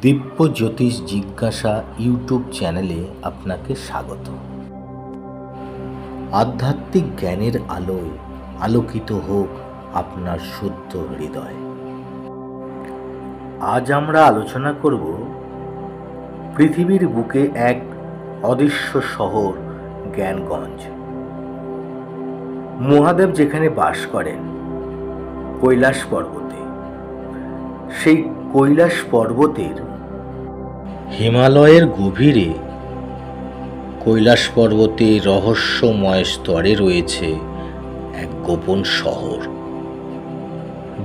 দিব্য জ্যোতিষ জিজ্ঞাসা ইউটিউব চ্যানেলে আপনাকে স্বাগত। আধ্যাত্মিক জ্ঞানের আলোয় আলোকিত হোক আপনার শুদ্ধ হৃদয়। আজ আমরা আলোচনা করব পৃথিবীর বুকে এক অদৃশ্য শহর জ্ঞানগঞ্জ। মহাদেব যেখানে বাস করেন কৈলাস পর্বতে, সেই কৈলাস পর্বতের হিমালয়ের গভীরে কৈলাস পর্বতের রহস্যময় স্তরে রয়েছে এক গোপন শহর,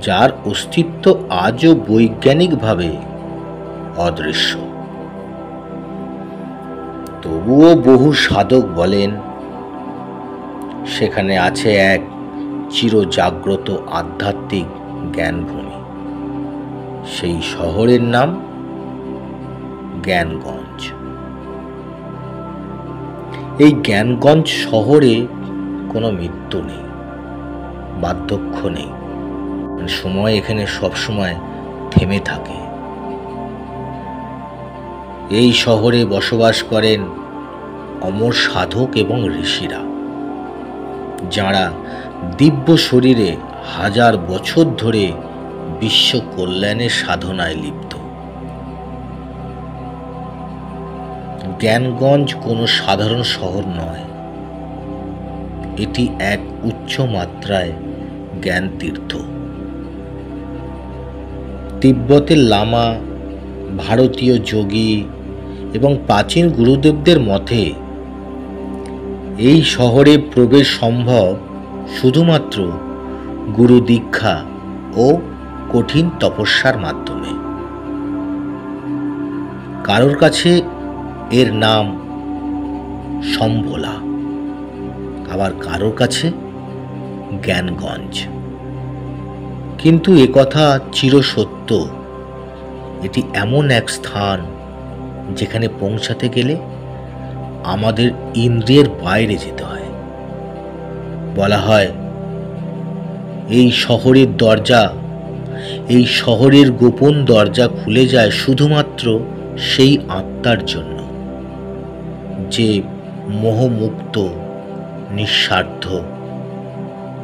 যার অস্তিত্ব আজও বৈজ্ঞানিকভাবে অদৃশ্য। তবুও বহু সাধক বলেন সেখানে আছে এক চিরজাগ্রত আধ্যাত্মিক জ্ঞানভূমি। সেই শহরের নাম জ্ঞানগঞ্জ। এই জ্ঞানগঞ্জ শহরে কোনো মৃত্যু নেই, বার্ধক্য নেই, সময় এখানে সবসময় থেমে থাকে। এই শহরে বসবাস করেন অমর সাধক এবং ঋষিরা, যাঁরা দিব্য শরীরে হাজার বছর ধরে বিশ্ব কল্যাণের সাধনায় লিপ্ত। জ্ঞানগঞ্জ কোনো সাধারণ শহর নয়, এটি এক উচ্চ মাত্রায় জ্ঞান তীর্থ। তিব্বতের লামা, ভারতীয় যোগী এবং প্রাচীন গুরুদেবদের মতে এই শহরে প্রবেশ সম্ভব শুধুমাত্র গুরু দীক্ষা ও কঠিন তপস্যার মাধ্যমে। কারোর কাছে এর নাম সম্ভোলা, আবার কারোর কাছে জ্ঞানগঞ্জ। কিন্তু একথা চিরসত্য, এটি এমন এক স্থান যেখানে পৌঁছাতে গেলে আমাদের ইন্দ্রিয়ের বাইরে যেতে হয়। বলা হয় এই শহরের দরজা, এই শহরের গোপন দরজা খুলে যায় শুধুমাত্র সেই আত্মার জন্য যে মোহমুক্ত, নিঃস্বার্থ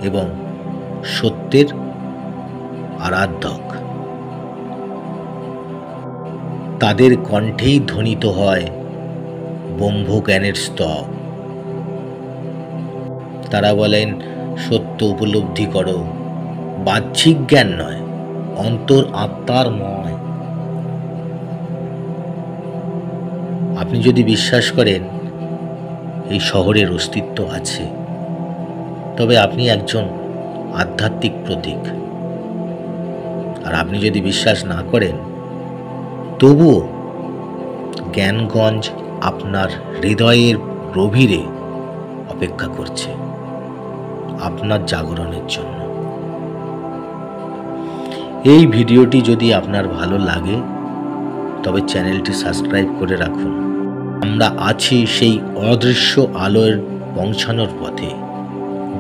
এবং সত্যের আরাধ্যক। তাদের কণ্ঠেই ধ্বনিত হয় ব্রহ্মজ্ঞানের স্তব। তারা বলেন, সত্য উপলব্ধি করো, বাহ্যিক জ্ঞান নয়, অন্তর আত্মার ময়। আপনি যদি বিশ্বাস করেন এই শহরের অস্তিত্ব আছে, তবে আপনি একজন আধ্যাত্মিক প্রতীক। আর আপনি যদি বিশ্বাস না করেন, তবুও জ্ঞানগঞ্জ আপনার হৃদয়ের গভীরে অপেক্ষা করছে আপনার জাগরণের জন্য। এই ভিডিওটি যদি আপনার ভালো লাগে তবে চ্যানেলটি সাবস্ক্রাইব করে রাখুন। আমরা আছি সেই অদৃশ্য আলোর পৌঁছানোর পথে,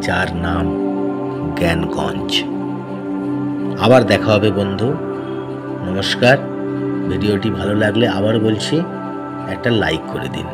যার নাম জ্ঞানগঞ্জ। আবার দেখা হবে বন্ধু। নমস্কার। ভিডিওটি ভালো লাগলে আবার বলছি, একটা লাইক করে দিন।